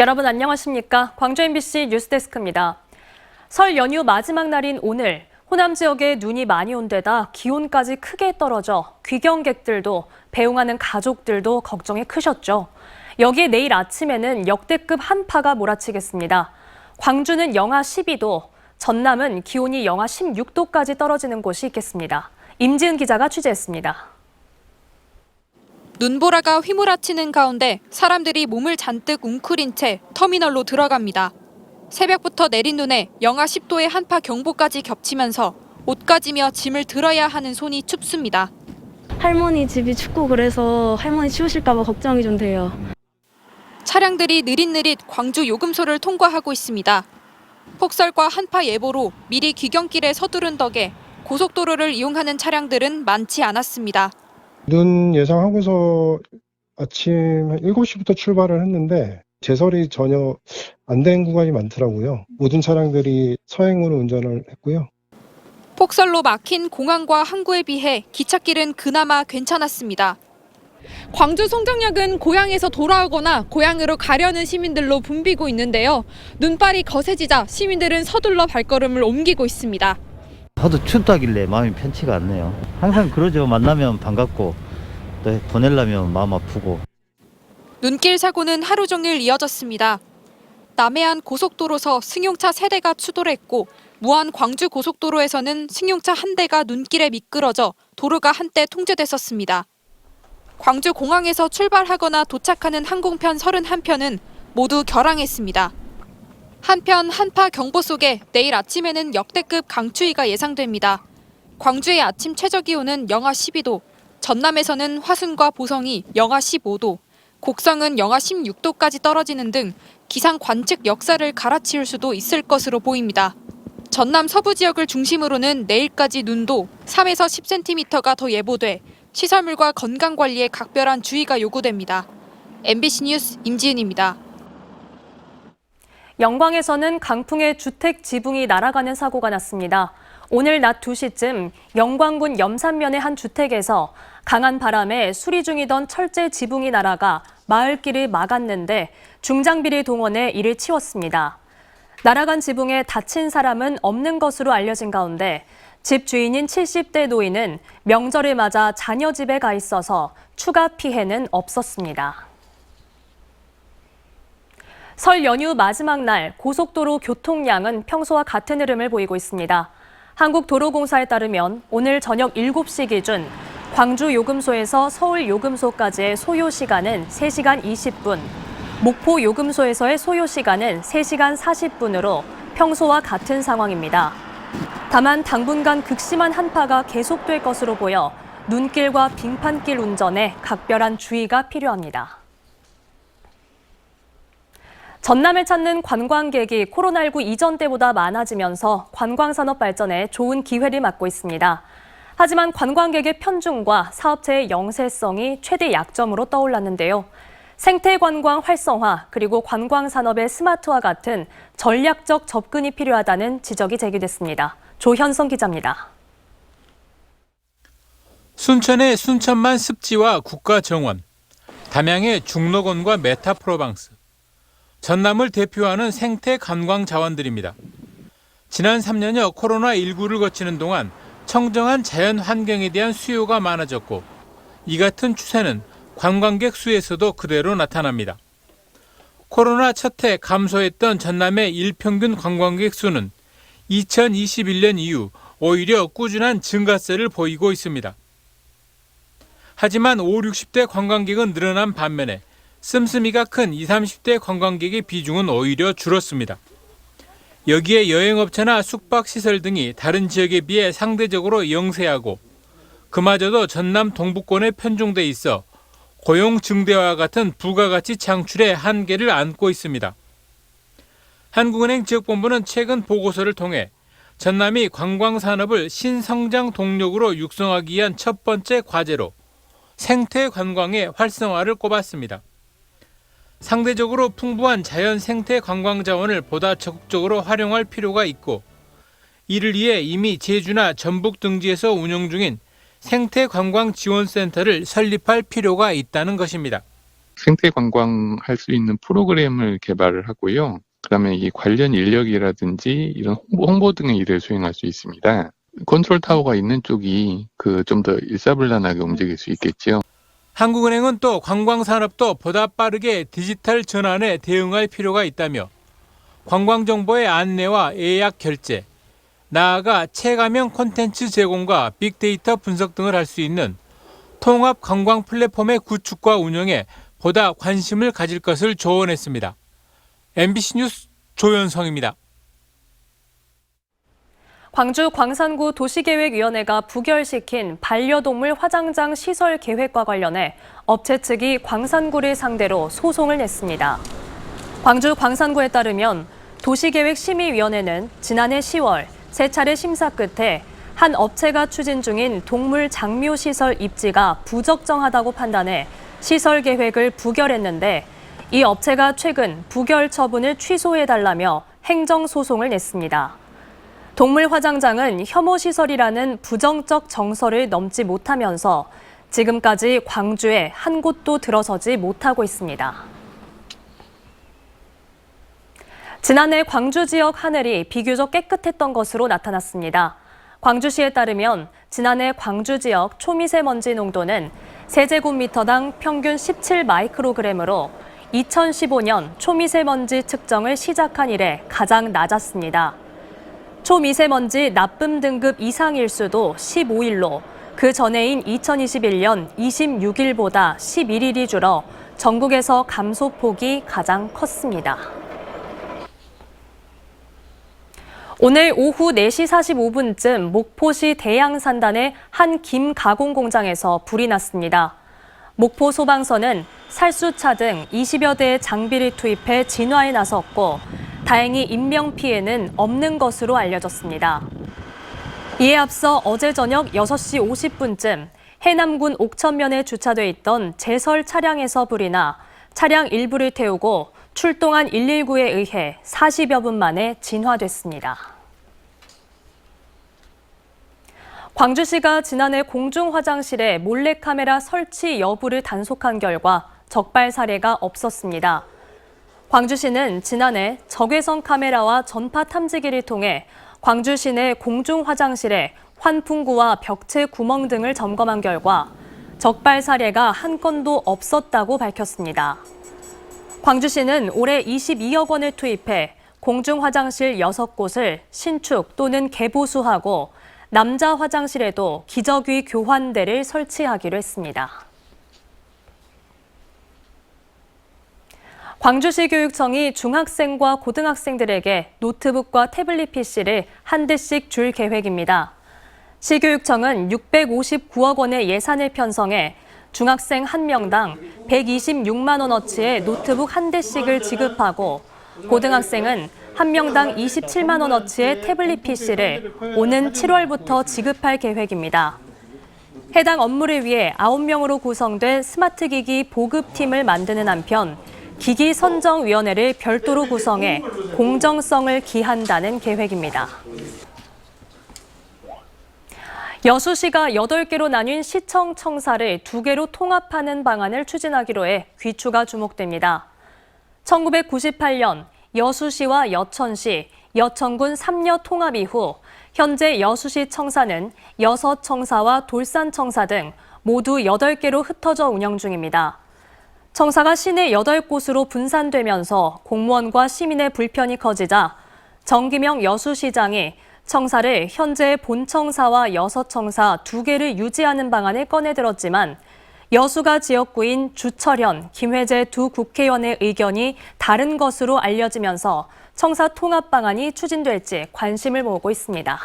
여러분 안녕하십니까? 광주 MBC 뉴스데스크입니다. 설 연휴 마지막 날인 오늘 호남 지역에 눈이 많이 온 데다 기온까지 크게 떨어져 귀경객들도 배웅하는 가족들도 걱정이 크셨죠. 여기에 내일 아침에는 역대급 한파가 몰아치겠습니다. 광주는 영하 12도, 전남은 기온이 영하 16도까지 떨어지는 곳이 있겠습니다. 임지은 기자가 취재했습니다. 눈보라가 휘몰아치는 가운데 사람들이 몸을 잔뜩 웅크린 채 터미널로 들어갑니다. 새벽부터 내린 눈에 영하 10도의 한파 경보까지 겹치면서 옷가지며 짐을 들어야 하는 손이 춥습니다. 할머니 집이 춥고 그래서 할머니 추우실까 봐 걱정이 좀 돼요. 차량들이 느릿느릿 광주 요금소를 통과하고 있습니다. 폭설과 한파 예보로 미리 귀경길에 서두른 덕에 고속도로를 이용하는 차량들은 많지 않았습니다. 눈 예상하고서 아침 7시부터 출발을 했는데 제설이 전혀 안 된 구간이 많더라고요. 모든 차량들이 서행으로 운전을 했고요. 폭설로 막힌 공항과 항구에 비해 기찻길은 그나마 괜찮았습니다. 광주 송정역은 고향에서 돌아오거나 고향으로 가려는 시민들로 붐비고 있는데요. 눈발이 거세지자 시민들은 서둘러 발걸음을 옮기고 있습니다. 하도 춥다길래 마음이 편치가 않네요. 항상 그러죠. 만나면 반갑고 또 보내려면 마음 아프고. 눈길 사고는 하루 종일 이어졌습니다. 남해안 고속도로서 승용차 3대가 추돌했고 무안 광주 고속도로에서는 승용차 1대가 눈길에 미끄러져 도로가 한때 통제됐었습니다. 광주 공항에서 출발하거나 도착하는 항공편 31편은 모두 결항했습니다. 한편 한파 경보 속에 내일 아침에는 역대급 강추위가 예상됩니다. 광주의 아침 최저기온은 영하 12도, 전남에서는 화순과 보성이 영하 15도, 곡성은 영하 16도까지 떨어지는 등 기상 관측 역사를 갈아치울 수도 있을 것으로 보입니다. 전남 서부 지역을 중심으로는 내일까지 눈도 3에서 10cm가 더 예보돼 시설물과 건강관리에 각별한 주의가 요구됩니다. MBC 뉴스 임지은입니다. 영광에서는 강풍에 주택 지붕이 날아가는 사고가 났습니다. 오늘 낮 2시쯤 영광군 염산면의 한 주택에서 강한 바람에 수리 중이던 철제 지붕이 날아가 마을길을 막았는데 중장비를 동원해 이를 치웠습니다. 날아간 지붕에 다친 사람은 없는 것으로 알려진 가운데 집 주인인 70대 노인은 명절을 맞아 자녀 집에 가 있어서 추가 피해는 없었습니다. 설 연휴 마지막 날 고속도로 교통량은 평소와 같은 흐름을 보이고 있습니다. 한국도로공사에 따르면 오늘 저녁 7시 기준 광주 요금소에서 서울 요금소까지의 소요 시간은 3시간 20분, 목포 요금소에서의 소요 시간은 3시간 40분으로 평소와 같은 상황입니다. 다만 당분간 극심한 한파가 계속될 것으로 보여 눈길과 빙판길 운전에 각별한 주의가 필요합니다. 전남을 찾는 관광객이 코로나19 이전 때보다 많아지면서 관광산업 발전에 좋은 기회를 맞고 있습니다. 하지만 관광객의 편중과 사업체의 영세성이 최대 약점으로 떠올랐는데요. 생태관광 활성화 그리고 관광산업의 스마트화 같은 전략적 접근이 필요하다는 지적이 제기됐습니다. 조현성 기자입니다. 순천의 순천만 습지와 국가정원, 담양의 중록원과 메타프로방스, 전남을 대표하는 생태 관광 자원들입니다. 지난 3년여 코로나19를 거치는 동안 청정한 자연 환경에 대한 수요가 많아졌고 이 같은 추세는 관광객 수에서도 그대로 나타납니다. 코로나 첫 해 감소했던 전남의 일평균 관광객 수는 2021년 이후 오히려 꾸준한 증가세를 보이고 있습니다. 하지만 5, 60대 관광객은 늘어난 반면에 씀씀이가 큰 20, 30대 관광객의 비중은 오히려 줄었습니다. 여기에 여행업체나 숙박시설 등이 다른 지역에 비해 상대적으로 영세하고 그마저도 전남 동부권에 편중돼 있어 고용 증대와 같은 부가가치 창출에 한계를 안고 있습니다. 한국은행 지역본부는 최근 보고서를 통해 전남이 관광산업을 신성장 동력으로 육성하기 위한 첫 번째 과제로 생태관광의 활성화를 꼽았습니다. 상대적으로 풍부한 자연 생태 관광 자원을 보다 적극적으로 활용할 필요가 있고 이를 위해 이미 제주나 전북 등지에서 운영 중인 생태관광지원센터를 설립할 필요가 있다는 것입니다. 생태 관광할 수 있는 프로그램을 개발을 하고요. 그다음에 이 관련 인력이라든지 이런 홍보 등의 일을 수행할 수 있습니다. 컨트롤 타워가 있는 쪽이 좀 더 일사불란하게 움직일 수 있겠죠. 한국은행은 또 관광산업도 보다 빠르게 디지털 전환에 대응할 필요가 있다며 관광정보의 안내와 예약 결제, 나아가 체감형 콘텐츠 제공과 빅데이터 분석 등을 할 수 있는 통합 관광 플랫폼의 구축과 운영에 보다 관심을 가질 것을 조언했습니다. MBC 뉴스 조현성입니다. 광주 광산구 도시계획위원회가 부결시킨 반려동물 화장장 시설 계획과 관련해 업체 측이 광산구를 상대로 소송을 냈습니다. 광주 광산구에 따르면 도시계획심의위원회는 지난해 10월 세 차례 심사 끝에 한 업체가 추진 중인 동물 장묘시설 입지가 부적정하다고 판단해 시설 계획을 부결했는데 이 업체가 최근 부결 처분을 취소해달라며 행정소송을 냈습니다. 동물 화장장은 혐오시설이라는 부정적 정서를 넘지 못하면서 지금까지 광주에 한 곳도 들어서지 못하고 있습니다. 지난해 광주 지역 하늘이 비교적 깨끗했던 것으로 나타났습니다. 광주시에 따르면 지난해 광주 지역 초미세먼지 농도는 세제곱미터당 평균 17마이크로그램으로 2015년 초미세먼지 측정을 시작한 이래 가장 낮았습니다. 초미세먼지 나쁨 등급 이상일수도 15일로 그 전해인 2021년 26일보다 11일이 줄어 전국에서 감소폭이 가장 컸습니다. 오늘 오후 4시 45분쯤 목포시 대양산단의 한 김 가공 공장에서 불이 났습니다. 목포 소방서는 살수차 등 20여 대의 장비를 투입해 진화에 나섰고 다행히 인명피해는 없는 것으로 알려졌습니다. 이에 앞서 어제 저녁 6시 50분쯤 해남군 옥천면에 주차돼 있던 제설 차량에서 불이 나 차량 일부를 태우고 출동한 119에 의해 40여 분 만에 진화됐습니다. 광주시가 지난해 공중화장실에 몰래카메라 설치 여부를 단속한 결과 적발 사례가 없었습니다. 광주시는 지난해 적외선 카메라와 전파 탐지기를 통해 광주 시내 공중화장실에 환풍구와 벽체 구멍 등을 점검한 결과 적발 사례가 한 건도 없었다고 밝혔습니다. 광주시는 올해 22억 원을 투입해 공중화장실 6곳을 신축 또는 개보수하고 남자 화장실에도 기저귀 교환대를 설치하기로 했습니다. 광주시 교육청이 중학생과 고등학생들에게 노트북과 태블릿 PC를 한 대씩 줄 계획입니다. 시교육청은 659억 원의 예산을 편성해 중학생 1명당 126만 원어치의 노트북 한 대씩을 지급하고 고등학생은 1명당 27만 원어치의 태블릿 PC를 오는 7월부터 지급할 계획입니다. 해당 업무를 위해 9명으로 구성된 스마트기기 보급팀을 만드는 한편 기기 선정위원회를 별도로 구성해 공정성을 기한다는 계획입니다. 여수시가 8개로 나뉜 시청 청사를 2개로 통합하는 방안을 추진하기로 해 귀추가 주목됩니다. 1998년 여수시와 여천시, 여천군 3려 통합 이후 현재 여수시 청사는 여서청사와 돌산청사 등 모두 8개로 흩어져 운영 중입니다. 청사가 시내 8곳으로 분산되면서 공무원과 시민의 불편이 커지자 정기명 여수시장이 청사를 현재 본청사와 여서청사 2개를 유지하는 방안을 꺼내들었지만 여수가 지역구인 주철현, 김회재 두 국회의원의 의견이 다른 것으로 알려지면서 청사 통합 방안이 추진될지 관심을 모으고 있습니다.